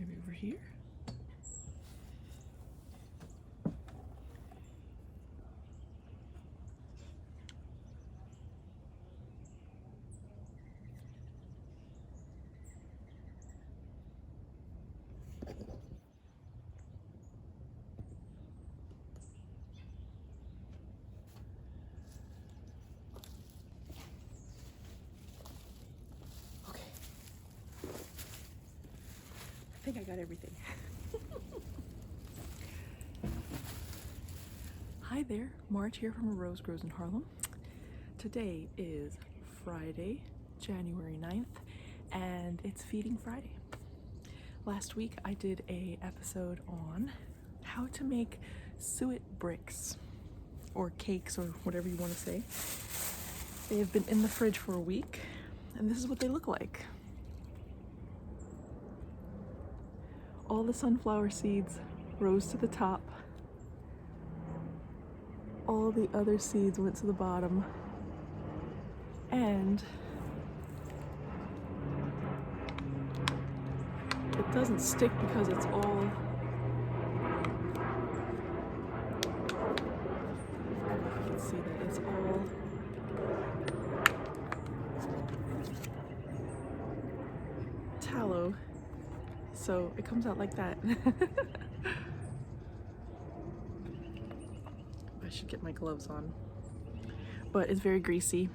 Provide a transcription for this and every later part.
maybe over here. I think I got everything. Hi there, Marge here from A Rose Grows in Harlem. Today is Friday, January 9th, and it's Feeding Friday. Last week I did an episode on how to make suet bricks, or cakes, or whatever you want to say. They have been in the fridge for a week, and this is what they look like. All the sunflower seeds rose to the top. All the other seeds went to the bottom. And it doesn't stick because it's all you can see that it's all tallow. So it comes out like that. I should get my gloves on. But it's very greasy,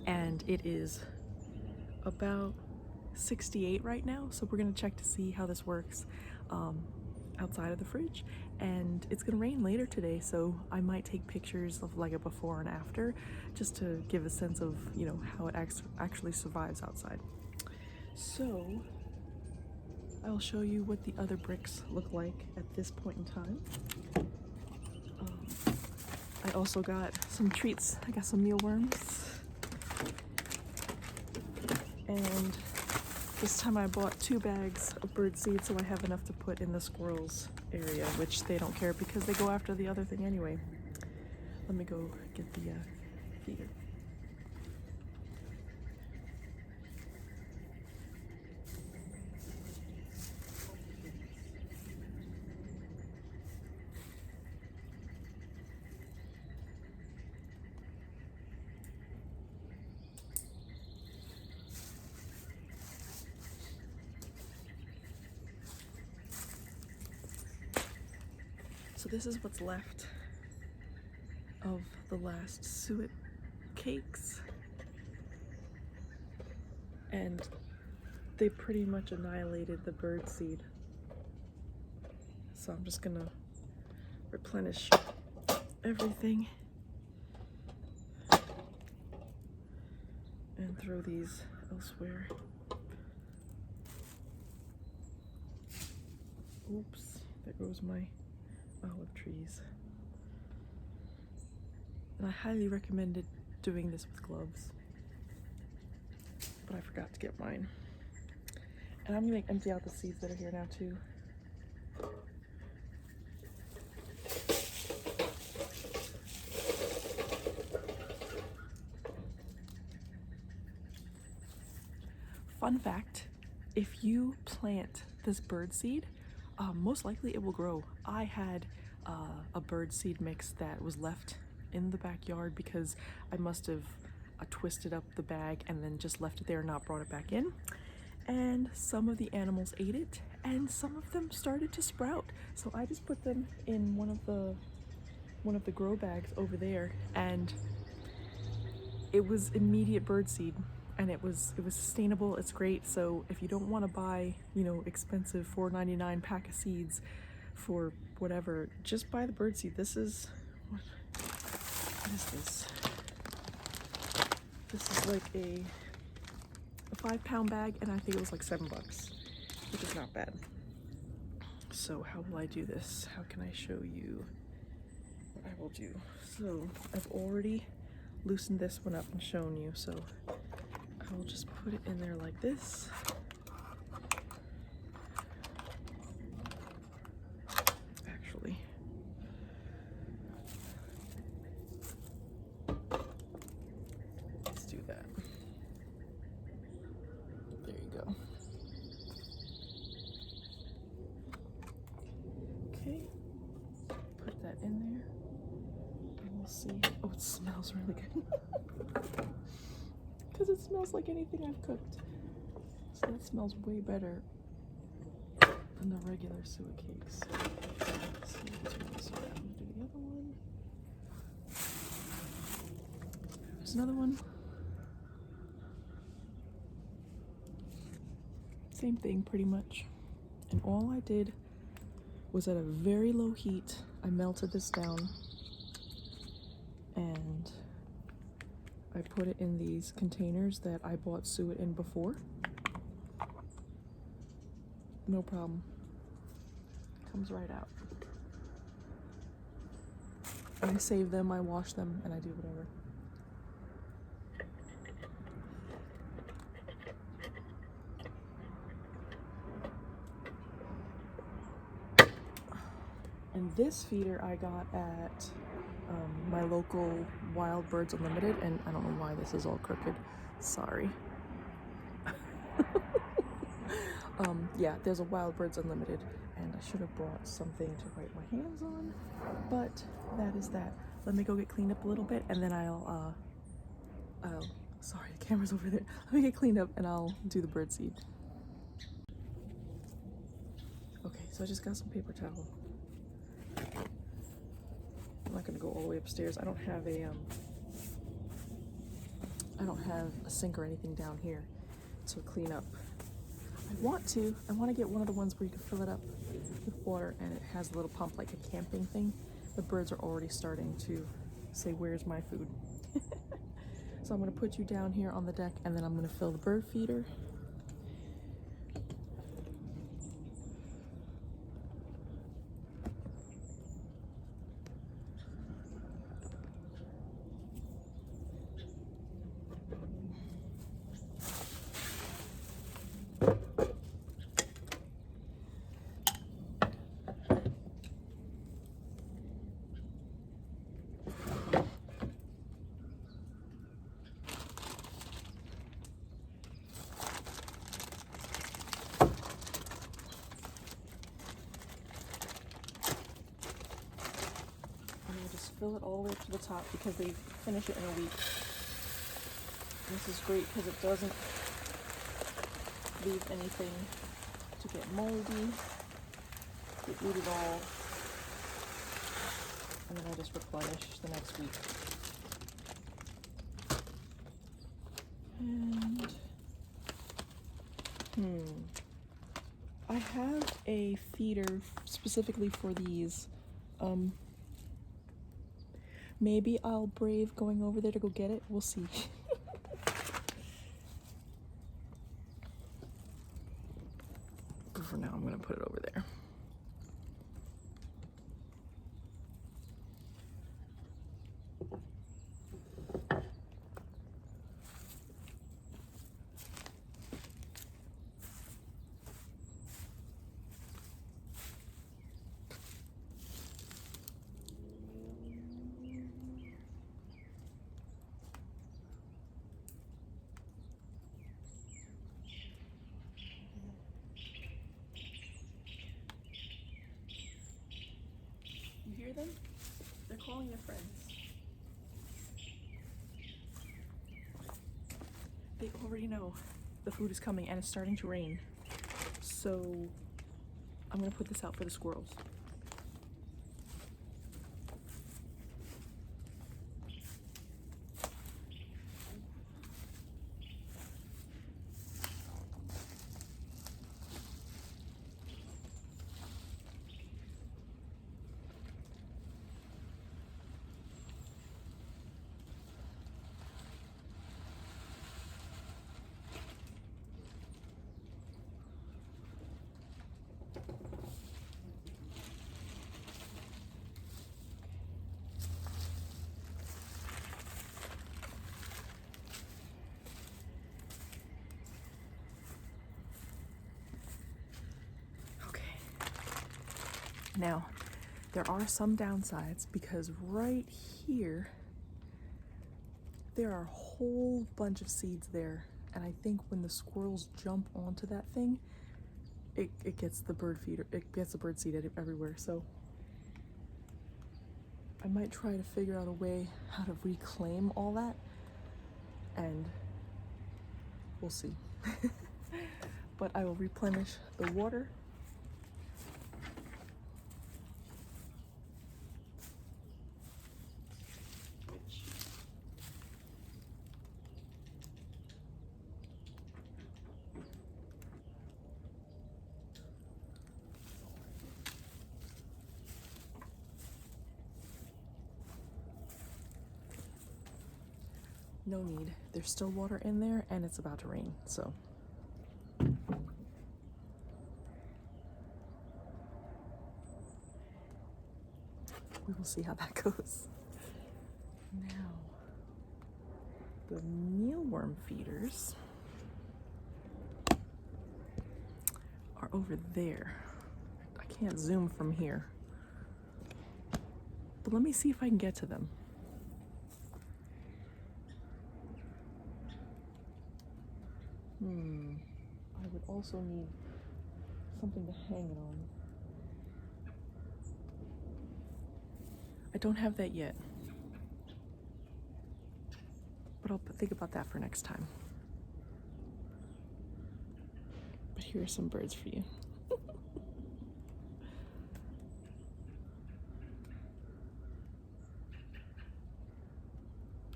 and it is about 68 right now, so we're gonna check to see how this works outside of the fridge. And it's gonna rain later today, so I might take pictures of like a before and after, just to give a sense of, you know, how it actually survives outside. So I'll show you what the other bricks look like at this point in time. I also got some treats. I got some mealworms. And this time I bought 2 bags of bird seed, so I have enough to put in the squirrels area, which they don't care because they go after the other thing anyway. Let me go get the feeder. So this is what's left of the last suet cakes, and they pretty much annihilated the bird seed. So I'm just gonna replenish everything and throw these elsewhere. Oops, there goes my olive trees. And I highly recommended doing this with gloves, but I forgot to get mine. And I'm gonna empty out the seeds that are here now too. Fun fact, if you plant this bird seed, most likely it will grow. I had a bird seed mix that was left in the backyard because I must have twisted up the bag and then just left it there and not brought it back in. And some of the animals ate it, and some of them started to sprout. So I just put them in one of the grow bags over there, and it was immediate bird seed. And it was sustainable. It's great. So if you don't want to buy, you know, expensive $4.99 pack of seeds for whatever, just buy the bird seed. This is what is this? This is like a 5-pound bag, and I think it was like $7, which is not bad. So how will I do this? How can I show you what I will do? So I've already loosened this one up and shown you. So I will just put it in there like this. Actually, let's do that. There you go. it smells really good. Because it smells like anything I've cooked. So that smells way better than the regular suet cakes. Let's see, this one is I'm gonna do the other one. There's another one. Same thing pretty much. And all I did was at a very low heat, I melted this down and I put it in these containers that I bought suet in before. No problem. Comes right out. And I save them, I wash them, and I do whatever. And this feeder I got at my local Wild Birds Unlimited, and I don't know why this is all crooked. Sorry. Yeah, there's a Wild Birds Unlimited, and I should have brought something to wipe my hands on, but that is that. Let me go get cleaned up a little bit, and then I'll sorry, the camera's over there. Let me get cleaned up, and I'll do the bird seed. Okay, so I just got some paper towel. I'm not gonna go all the way upstairs. I don't have a sink or anything down here to clean up. I want to get one of the ones where you can fill it up with water and it has a little pump like a camping thing. The birds are already starting to say, where's my food? So I'm gonna put you down here on the deck and then I'm gonna fill the bird feeder. Fill it all the way up to the top because they finish it in a week. This is great because it doesn't leave anything to get moldy. Get rid of it all, and then I just replenish the next week. And I have a feeder specifically for these. Maybe I'll brave going over there to go get it. We'll see. But for now, I'm gonna put it over there. You hear them? They're calling their friends. They already know the food is coming and it's starting to rain. So I'm gonna put this out for the squirrels. Now, there are some downsides because right here, there are a whole bunch of seeds there. And I think when the squirrels jump onto that thing, it gets the bird feeder, it gets the bird seed everywhere. So I might try to figure out a way how to reclaim all that, and we'll see. But I will replenish the water. No need. There's still water in there and it's about to rain, so. We will see how that goes. Now, the mealworm feeders are over there. I can't zoom from here, but let me see if I can get to them. I would also need something to hang it on. I don't have that yet, but I'll think about that for next time. But here are some birds for you.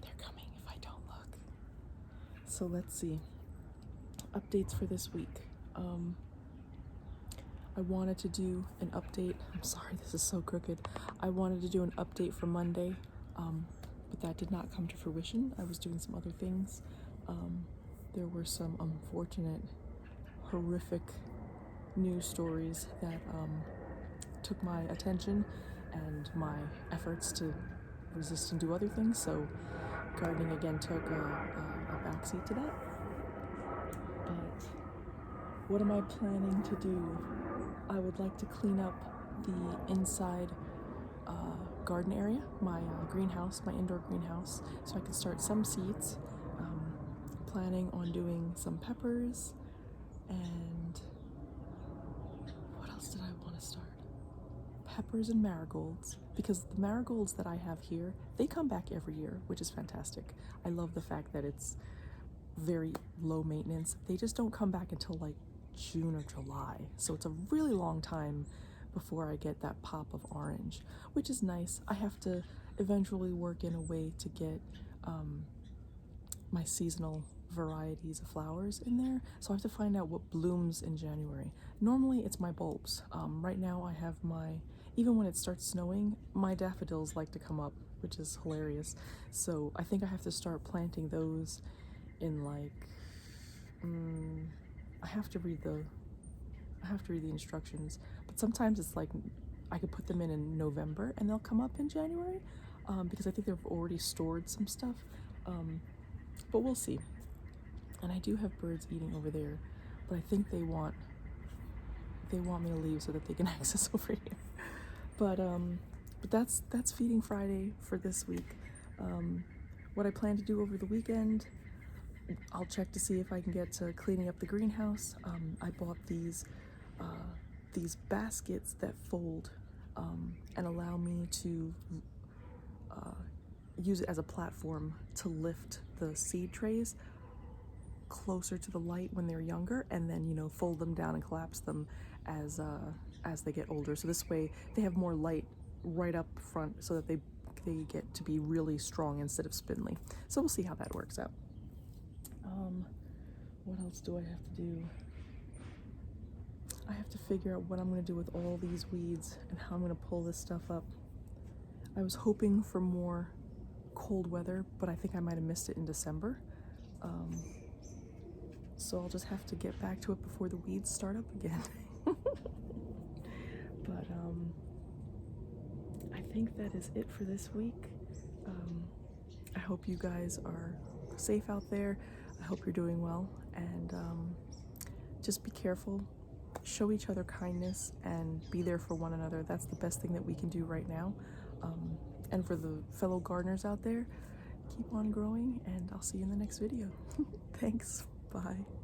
They're coming if I don't look. So let's see. Updates for this week. I wanted to do an update. I'm sorry, this is so crooked. I wanted to do an update for Monday, but that did not come to fruition. I was doing some other things. There were some unfortunate, horrific news stories that took my attention and my efforts to resist and do other things. So gardening again took a backseat to that. But what am I planning to do? I would like to clean up the inside garden area, my greenhouse, my indoor greenhouse, so I can start some seeds. Planning on doing some peppers, and what else did I want to start? Peppers and marigolds, because the marigolds that I have here, they come back every year, which is fantastic. I love the fact that it's very low maintenance. They just don't come back until like June or July, so it's a really long time before I get that pop of orange, which is nice. I have to eventually work in a way to get my seasonal varieties of flowers in there, so I have to find out what blooms in January. Normally it's my bulbs. Right now I have even when it starts snowing, my daffodils like to come up, which is hilarious. So I think I have to start planting those in like I have to read the instructions, but sometimes it's like I could put them in November and they'll come up in January, because I think they've already stored some stuff, but we'll see. And I do have birds eating over there, but I think they want me to leave so that they can access over here. But that's Feeding Friday for this week. What I plan to do over the weekend, I'll check to see if I can get to cleaning up the greenhouse. I bought these baskets that fold and allow me to use it as a platform to lift the seed trays closer to the light when they're younger, and then fold them down and collapse them as they get older. So this way they have more light right up front, so that they get to be really strong instead of spindly. So we'll see how that works out. What else do I have to do? I have to figure out what I'm going to do with all these weeds and how I'm going to pull this stuff up. I was hoping for more cold weather, but I think I might have missed it in December. So I'll just have to get back to it before the weeds start up again. But I think that is it for this week. I hope you guys are safe out there. I hope you're doing well, and just be careful, show each other kindness, and be there for one another. That's the best thing that we can do right now. And for the fellow gardeners out there, keep on growing, and I'll see you in the next video. Thanks. Bye.